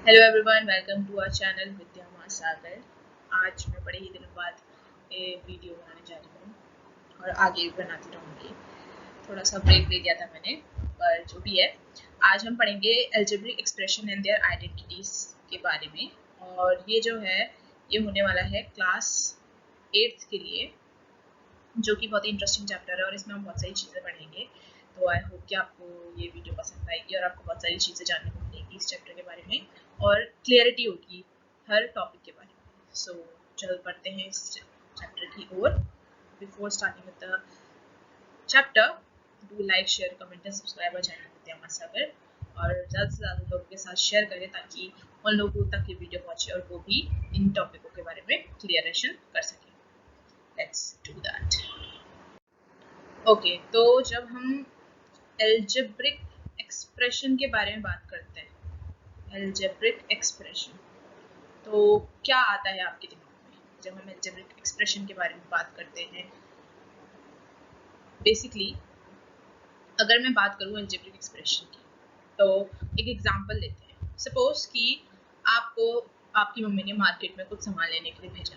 Hello everyone, welcome to our channel Vidya Mahasagar. आज मैं बड़े ही दिनों बाद एक वीडियो बनाने जा रही हूँ और आगे भी बनाती रहूँगी। थोड़ा सा ब्रेक ले लिया था मैंने, पर जो भी है, आज हम पढ़ेंगे algebraic expression and their identities के बारे में। और ये जो है, ये होने वाला है क्लास 8th के लिए, जो कि बहुत ही इंटरेस्टिंग चैप्टर है और इसमें हम बहुत सारी चीज़ें पढ़ेंगे। तो आई होप कि आपको ये वीडियो पसंद आएगी और आपको बहुत सारी चीज़ें जानने को मिलेगी इस चैप्टर के बारे में और क्लियरिटी होगी हर टॉपिक के बारे में। सो चल पढ़ते हैं इस चैप्टर की ओर। Before starting with the chapter, do like, share, comment and subscribe our channel Vidya Mahasagar और ज़्यादा से ज़्यादा लोगों के साथ शेयर करें ताकि उन लोगों तक ये वीडियो पहुँचे और वो भी इन टॉपिकों के बारे में क्लियरेशन कर सकें। Let's do that. ओके, तो जब हम अलजेब्रिक एक्सप्रेशन के बारे में बात करते हैं, अलजेब्रिक एक्सप्रेशन, तो क्या आता है आपके दिमाग में जब हम अलजेब्रिक एक्सप्रेशन के बारे में बात करते हैं? बेसिकली अगर मैं बात करूँ अलजेब्रिक एक्सप्रेशन की, तो एक एग्जांपल लेते हैं। सपोज कि आपको आपकी मम्मी ने मार्केट में कुछ सामान लेने के लिए भेजा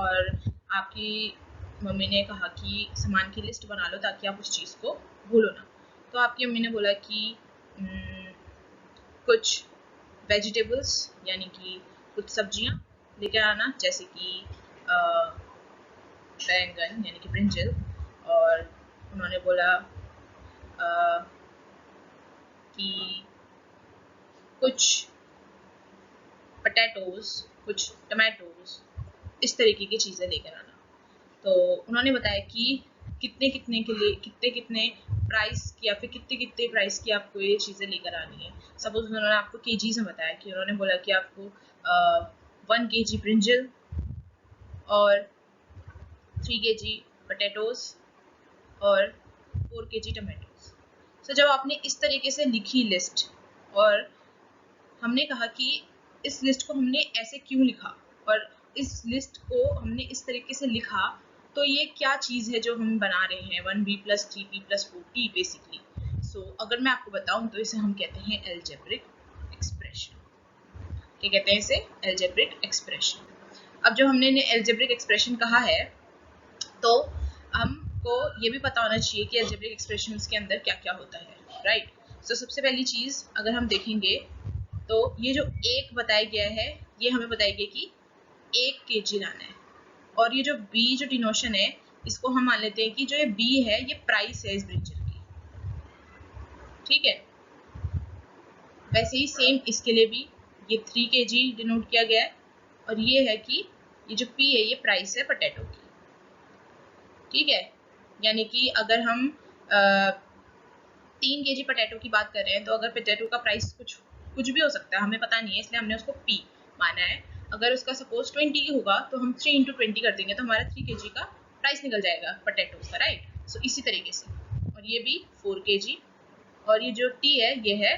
और आपकी मम्मी ने कहा कि सामान की लिस्ट बना लो ताकि आप उस चीज़ को भूलो ना। तो आपकी मम्मी ने बोला कि कुछ वेजिटेबल्स यानी कि कुछ सब्जियां लेकर आना, जैसे कि बैंगन यानी कि ब्रिंजल, और उन्होंने बोला कि कुछ पोटैटोज, कुछ टमाटोज, इस तरीके की चीज़ें लेकर आना। तो उन्होंने बताया कि कितने कितने के लिए कितने कितने प्राइस की या फिर कितने कितने प्राइस की आपको ये चीज़ें लेकर आनी है। सपोज उन्होंने आपको केजीज में बताया कि उन्होंने बोला कि आपको 1 kg ब्रिंजल और 3 kg पोटैटोज और 4 kg टमाटोज। तो जब आपने इस तरीके से लिखी लिस्ट और हमने कहा कि इस लिस्ट को हमने ऐसे क्यों लिखा और इस लिस्ट को हमने इस तरीके से लिखा, तो ये क्या चीज़ है जो हम बना रहे हैं 1b + 3p + 4t बेसिकली। सो अगर मैं आपको बताऊं तो इसे हम कहते हैं अलजेब्रिक एक्सप्रेशन। क्या कहते हैं इसे? Algebraic expression. अब जो हमने अलजेब्रिक एक्सप्रेशन कहा है, तो हमको ये भी पता होना चाहिए कि अलजेब्रिक एक्सप्रेशंस के अंदर क्या क्या होता है, राइट? तो सबसे पहली चीज़ अगर हम देखेंगे तो ये जो एक बताया गया है, ये हमें बताया गया कि 1 kg लाना है, और ये जो बी जो डिनोशन है, इसको हम मान लेते हैं कि जो ये बी है ये प्राइस है इस ब्रिंजल की, ठीक है। वैसे ही सेम इसके लिए भी ये 3 kg डिनोट किया गया है और ये है कि ये जो पी है ये प्राइस है पोटैटो की, ठीक है। यानी कि अगर हम 3 kg पोटैटो की बात कर रहे हैं, तो अगर पोटैटो का प्राइस कुछ भी हो सकता है, हमें पता नहीं है, इसलिए हमने उसको पी माना है। अगर उसका सपोज 20 होगा तो हम 3 × 20 कर देंगे, तो हमारा 3 kg का प्राइस निकल जाएगा पोटैटो का, राइट? सो इसी तरीके से, और ये भी 4 kg, और ये जो टी है ये है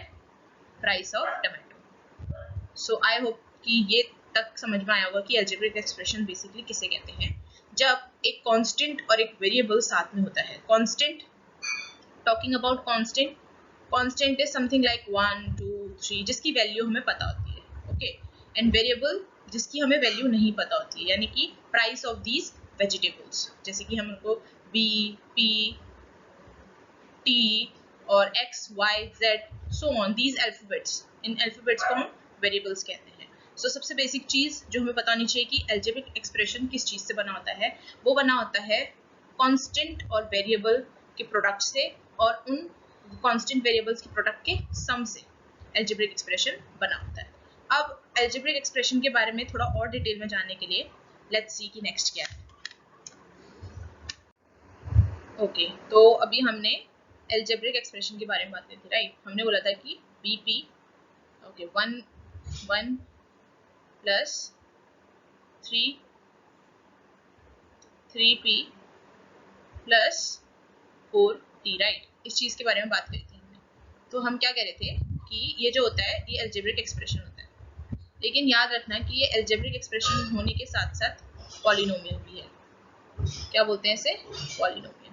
price of tomato. So I hope कि ये तक समझ में आया होगा कि अलजेब्रिक एक्सप्रेशन बेसिकली किसे कहते हैं, जब एक कांस्टेंट और एक वेरिएबल साथ में होता है। Constant, talking about constant, constant is something like 1 2 3 जिसकी वैल्यू हमें पता होती है, ओके। एंड वेरिएबल जिसकी हमें वैल्यू नहीं पता होती है, यानी कि प्राइस ऑफ दीज वेजिटेबल्स, जैसे कि हम उनको बी, पी, टी और x, y, z, so on, these alphabets, इन अल्फाबेट्स को हम वेरिएबल्स कहते हैं। सो सबसे बेसिक चीज़ जो हमें पता होनी चाहिए कि अलजेब्रिक एक्सप्रेशन किस चीज़ से बना होता है, वो बना होता है कांस्टेंट और वेरिएबल के प्रोडक्ट से, और उन कांस्टेंट वेरिएबल्स के प्रोडक्ट के सम से अलजेब्रिक एक्सप्रेशन बना होता है। अब अलजेब्रिक एक्सप्रेशन के बारे में थोड़ा और डिटेल में जानने के लिए लेट्स सी कि नेक्स्ट क्या है। ओके, तो अभी हमने अलजेब्रिक एक्सप्रेशन के बारे में बात की थी, राइट? हमने बोला था कि BP, okay, 1 + 3p + 4t, right? इस चीज़ के बारे में बात करी थी हमने। तो हम क्या कह रहे थे कि ये जो होता है ये अलजेब्रिक एक्सप्रेशन होता है, लेकिन याद रखना कि ये अलजेब्रिक एक्सप्रेशन होने के साथ साथ पॉलिनोमियल भी है। क्या बोलते हैं इसे? पॉलिनोमियल।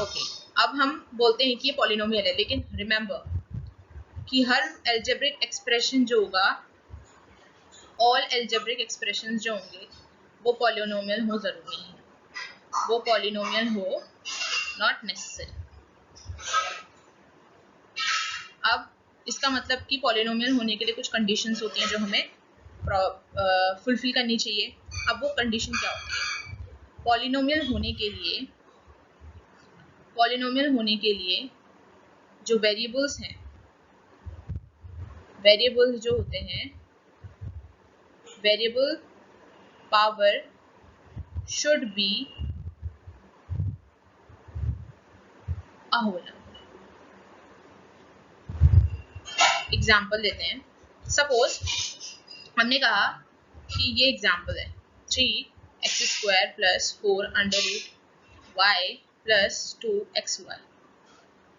ओके, अब हम बोलते हैं कि ये पॉलिनोमियल है, लेकिन रिमेंबर कि हर एल्जेब्रिक एक्सप्रेशन जो होगा, ऑल एल्जेब्रिक एक्सप्रेशंस जो होंगे वो पॉलिनोमियल हो जरूरी है, वो पॉलिनोमियल हो, नॉट नेसेसरी। अब इसका मतलब कि पॉलिनोमियल होने के लिए कुछ कंडीशंस होती हैं जो हमें फुलफिल करनी चाहिए। अब वो कंडीशन क्या होती है? पॉलिनोमियल होने के लिए जो वेरिएबल्स हैं, वेरिएबल्स जो होते हैं, variable power should be a whole number. Example लेते हैं। सपोज हमने कहा कि ये एग्जाम्पल है 3x² + 4 √ y + 2xy।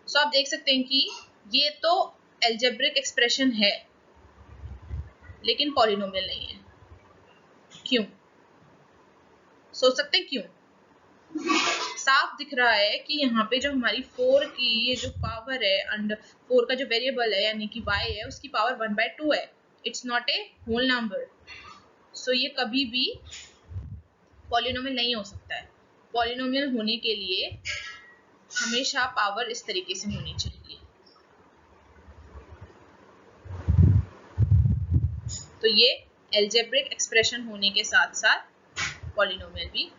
सो आप देख सकते हैं कि ये तो एल्जेब्रिक एक्सप्रेशन है लेकिन पॉलिनोमियल नहीं है। क्यों? सोच सकते हैं क्यों? साफ दिख रहा है कि यहाँ पे जो हमारी 4 की ये जो पावर है एंड 4 का जो वेरिएबल है यानी कि y है उसकी पावर 1/2 है। It's not a whole number. So ये कभी भी पॉलिनोमियल नहीं हो सकता है। पॉलिनोमियल होने के लिए हमेशा पावर इस तरीके से होनी चाहिए। तो ये एल्जेब्रिक एक्सप्रेशन होने के साथ साथ पॉलिनोमियल भी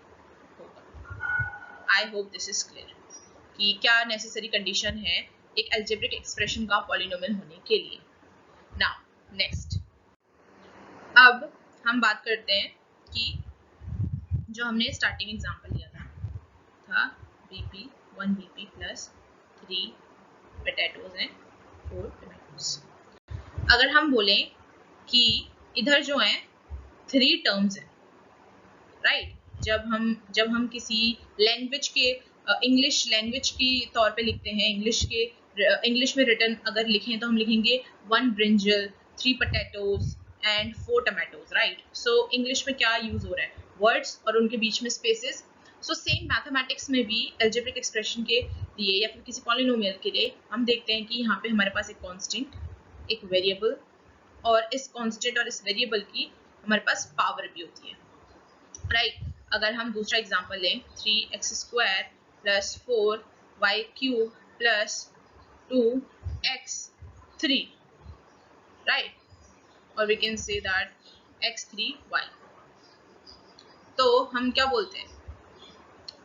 होगा। I hope this is clear कि क्या नेसेसरी कंडीशन है एक एल्जेब्रिक एक्सप्रेशन का पॉलिनोमियल होने के लिए। नाउ नेक्स्ट, अब हम बात करते हैं कि जो हमने स्टार्टिंग एग्जांपल लिया था BP 1 BP + 3 पोटैटोज हैं 4 टोमेटोज। अगर हम बोलें कि इधर जो है 3 टर्म्स हैं, राइट? जब हम किसी लैंग्वेज के इंग्लिश लैंग्वेज की तौर पे लिखते हैं, इंग्लिश में रिटर्न अगर लिखें तो हम लिखेंगे 1 brinjal 3 potatoes and 4 tomatoes, right? So English में क्या यूज हो रहा है? वर्ड्स और उनके बीच में स्पेसेस। सो सेम मैथमेटिक्स में भी एल्जेब्रिक एक्सप्रेशन के लिए या फिर किसी पॉलिनोमियल के लिए हम देखते हैं कि यहाँ पे हमारे पास एक कांस्टेंट, एक वेरिएबल, और इस कांस्टेंट और इस वेरिएबल की हमारे पास पावर भी होती है, राइट? अगर हम दूसरा एग्जांपल लें 3x² + 4y³ + 2x3, राइट? और we can say that x3y। तो हम क्या बोलते हैं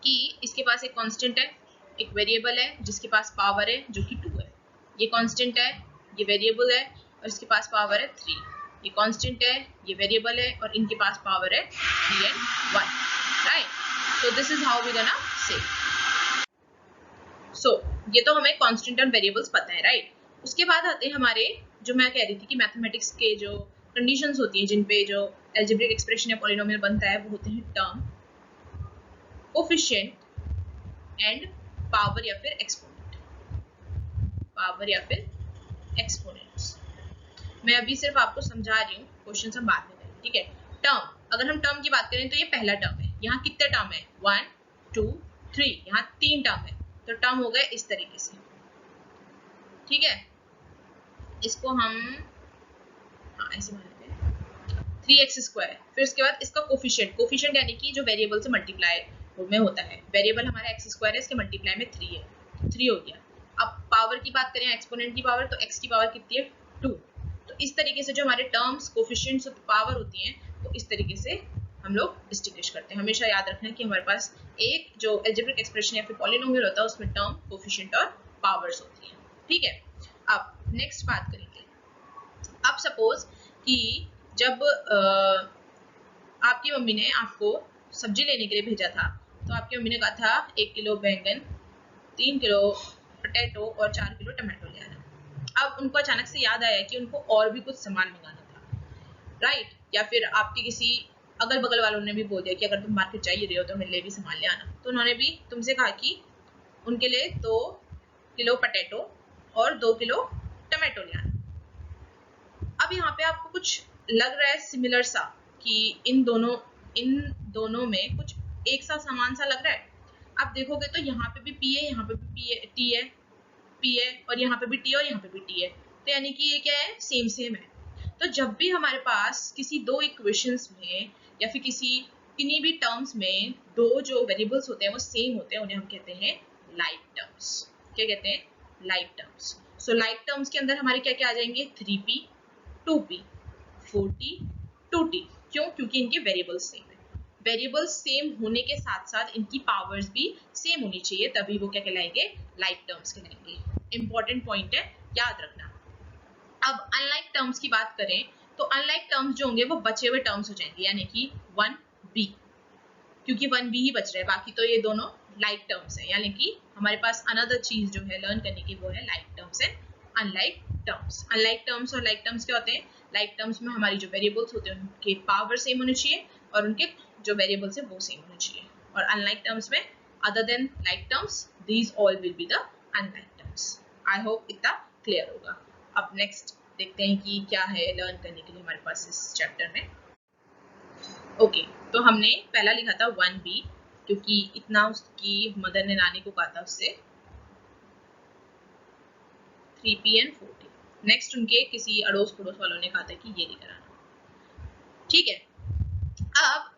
कि इसके पास एक कांस्टेंट है, एक वेरिएबल है जिसके पास पावर है जो कि 2 है। ये कांस्टेंट है, ये वेरिएबल है और इसके पास पावर है 3। ये कांस्टेंट है, ये वेरिएबल है और इनके पास पावर है 3 and 1, right? So this is how we gonna say. So ये तो हमें कांस्टेंट और वेरिएबल्स पता है, राइट? उसके बाद आते हैं हमारे, जो मैं कह रही थी कि मैथमेटिक्स के जो कंडीशंस होती हैं जिन पे जो एल्जेब्रिक एक्सप्रेशन या पॉलिनोमियल बनता है, वो होते हैं टर्म, कोफिशिएंट एंड पावर या फिर एक्सपोनेंट। पावर या फिर एक्सपोनेंट्स मैं अभी सिर्फ आपको समझा रही हूँ, क्वेश्चन हम बाद में करेंगे, ठीक है? टर्म, अगर हम टर्म की बात करें तो ये पहला टर्म है। यहाँ कितने टर्म है? 1 2 3, यहाँ 3 टर्म है। तो टर्म हो गए इस तरीके से, ठीक है? इसको हम ऐसे मान लेते हैं 3x²। फिर उसके बाद इसका कोफिशिएंट यानी कि जो वेरिएबल से मल्टीप्लाई में होता है, वेरिएबल हमारा x² है, इसके मल्टीप्लाई में 3 है, 3 हो गया। अब पावर की बात करें, एक्सपोनेंट की पावर, तो x की पावर कितनी है? 2। तो इस तरीके से जो हमारे टर्म्स, कोफिशिएंट्स और पावर होती हैं, वो इस तरीके से हम लोग डिस्टिंग्विश करते हैं। हमेशा याद रखना है कि हमारे पास एक जो एल्जेब्रिक एक्सप्रेशन या फिर पॉलिनोमियल होता है उसमें टर्म, कोफिशिएंट और पावर्स होती हैं, ठीक है? अब नेक्स्ट बात करेंगे। अब सपोज कि जब आपकी मम्मी ने आपको सब्जी लेने के लिए भेजा था, तो आपकी मम्मी ने कहा था 1 किलो बैंगन, 3 किलो पोटैटो और 4 किलो टमाटो ले आना। अब उनको अचानक से याद आया कि उनको और भी कुछ सामान मंगाना था, राइट? या फिर आपके किसी अगल बगल वालों ने भी बोल दिया कि अगर तुम मार्केट चाहिए रहे हो तो मेरे लिए भी सामान ले आना। तो उन्होंने भी तुमसे कहा कि उनके लिए 2 किलो पोटैटो और 2 किलो टमाटो ले आना। अब यहाँ पे आपको कुछ लग रहा है सिमिलर सा कि इन दोनों में कुछ एक सा सामान सा लग रहा है। आप देखोगे तो यहाँ पे भी P है, यहाँ पे भी P है, और यहाँ पे भी T और यहाँ पे भी T है। तो यानी कि ये क्या है, सेम सेम है। तो जब भी हमारे पास किसी दो इक्वेशंस में या फिर किन्हीं भी टर्म्स में दो जो वेरिएबल्स होते हैं वो सेम होते हैं, उन्हें हम कहते हैं लाइक टर्म्स। क्या कहते हैं, like terms. So like terms के अंदर हमारे क्या क्या आ जाएंगे, 3p 2p 4t 2t। क्यों, क्योंकि इनके वेरिएबल्स सेम है। वेरिएबल्स सेम होने के साथ साथ इनकी पावर्स भी सेम होनी चाहिए, तभी वो क्या कहलाएंगे, लाइक टर्म्स कहलाएंगे। इंपॉर्टेंट पॉइंट है, याद रखना। अब अनलाइक टर्म्स की बात करें तो अनलाइक टर्म्स जो होंगे वो बचे हुए टर्म्स हो जाएंगे, यानी कि 1b, क्योंकि 1b ही बच रहा है, बाकी तो ये दोनों लाइक टर्म्स है। यानी कि हमारे पास अनदर चीज जो है लर्न करने की वो है like terms and unlike terms. Unlike terms और लाइक टर्म्स क्या होते हैं, लाइक टर्म्स में हमारी जो वेरिएबल्स होते हैं उनके पावर सेम होने चाहिए और उनके जो वेरिएबल्स है वो सेम होने चाहिए। और अनलाइक टर्म्स में other than like terms these all will be the unlike terms. I hope इतना क्लियर होगा। अब नेक्स्ट देखते हैं कि क्या है लर्न करने के लिए हमारे पास इस चैप्टर में। ओके, तो हमने पहला लिखा था 1b, क्योंकि इतना उसकी मदर ने नानी को कहा था उससे, 3p and 4t। नेक्स्ट उनके किसी अड़ोस पड़ोस वालों ने कहा था कि ये लेकर आना। ठीक है, अब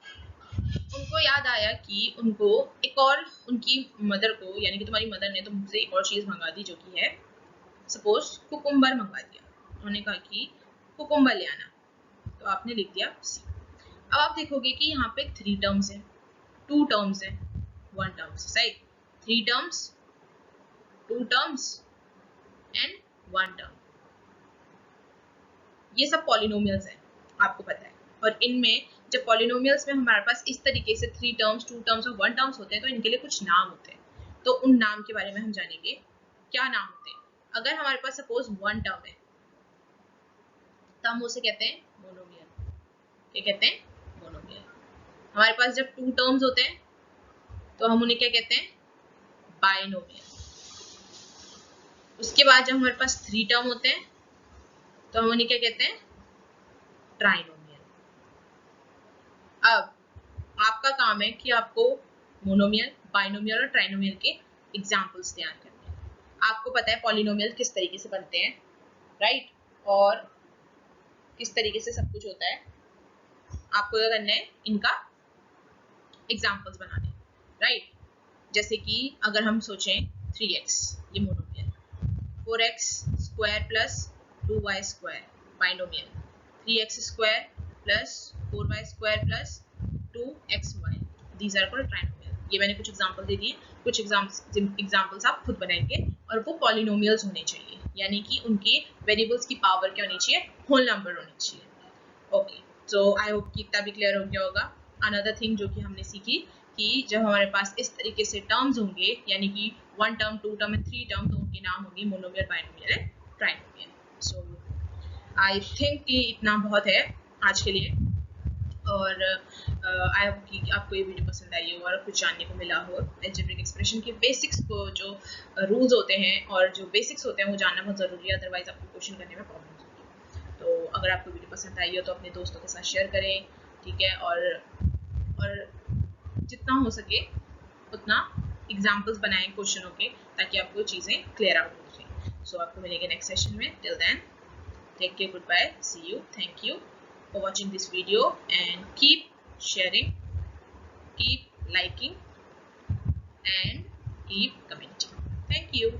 उनको याद आया कि उनको एक और, उनकी मदर को यानी कि तुम्हारी मदर ने तो मुझसे एक और चीज मंगा दी जो कि है सपोज कुकुम्बर मंगा दिया। उन्होंने कहा कि कुकुम्बर ले आना, तो आपने लिख दिया सी। अब आप देखोगे कि यहाँ पे 3 टर्म्स है, 2 टर्म्स है, 1 टर्म्स, सही। 3 टर्म्स, 2 टर्म्स एंड 1 टर्म। ये सब पॉलिनोमियल्स हैं, आपको पता है। और इनमें जब पॉलिनोमियल्स में हमारे पास इस तरीके से 3 टर्म्स, 2 टर्म्स और 1 टर्म्स होते हैं तो इनके लिए कुछ नाम होते हैं। तो उन नाम के बारे में हम जानेंगे, क्या नाम होते हैं। अगर हमारे पास सपोज 1 टर्म है तो हम उसे कहते हैं मोनोमियल। क्या कहते हैं, मोनोमियल। हमारे पास जब 2 टर्म्स होते हैं तो हम उन्हें क्या कहते हैं, बाइनोमियल। उसके बाद जब हमारे पास 3 टर्म होते हैं तो हम उन्हें क्या कहते हैं, ट्राइनोमियल। अब आपका काम है कि आपको मोनोमियल, बाइनोमियल और ट्राइनोमियल के एग्जाम्पल्स तैयार करने हैं। आपको पता है पॉलिनोमियल किस तरीके से बनते हैं, राइट, और किस तरीके से सब कुछ होता है। आपको क्या करना है, इनका एग्जाम्पल्स बनाने, राइट। जैसे कि अगर हम सोचें 3x, ये monomial, 4x square plus 2y square binomial, 3x square plus 4y square plus 2xy, these are called trinomial. ये मैंने कुछ एग्जांपल दे दिए, कुछ एग्जांपल्स आप खुद बनाएंगे और वो पॉलिनोमियल्स होने चाहिए, यानी कि उनके वेरिएबल्स की पावर क्या होनी चाहिए, होल नंबर होनी चाहिए। ओके, सो आई होप कि इतना भी क्लियर हो गया होगा। अनदर थिंग जो कि हमने सीखी कि जब हमारे पास इस तरीके से टर्म्स होंगे, यानी कि 1 टर्म, 2 टर्म एंड 3 टर्म, तो उनके नाम होंगे monomial, binomial and trinomial. So I think कि इतना बहुत है आज के लिए, और आई होप कि आपको ये वीडियो पसंद आई हो और कुछ जानने को मिला हो। अलजेब्रिक एक्सप्रेशन के बेसिक्स को, जो रूल्स होते हैं और जो बेसिक्स होते हैं वो जानना बहुत ज़रूरी है, अदरवाइज आपको क्वेश्चन करने में प्रॉब्लम होगी। तो अगर आपको वीडियो पसंद आई हो तो अपने दोस्तों के साथ शेयर करें, ठीक है, और जितना हो सके उतना एग्जाम्पल्स बनाएं क्वेश्चनों के, ताकि आपको चीज़ें क्लियर आउट हो जाए। सो आपको मिलेंगे नेक्स्ट सेशन में। Till then, take care, goodbye, see you, thank you for watching this video, and keep sharing, keep liking and keep commenting. Thank you.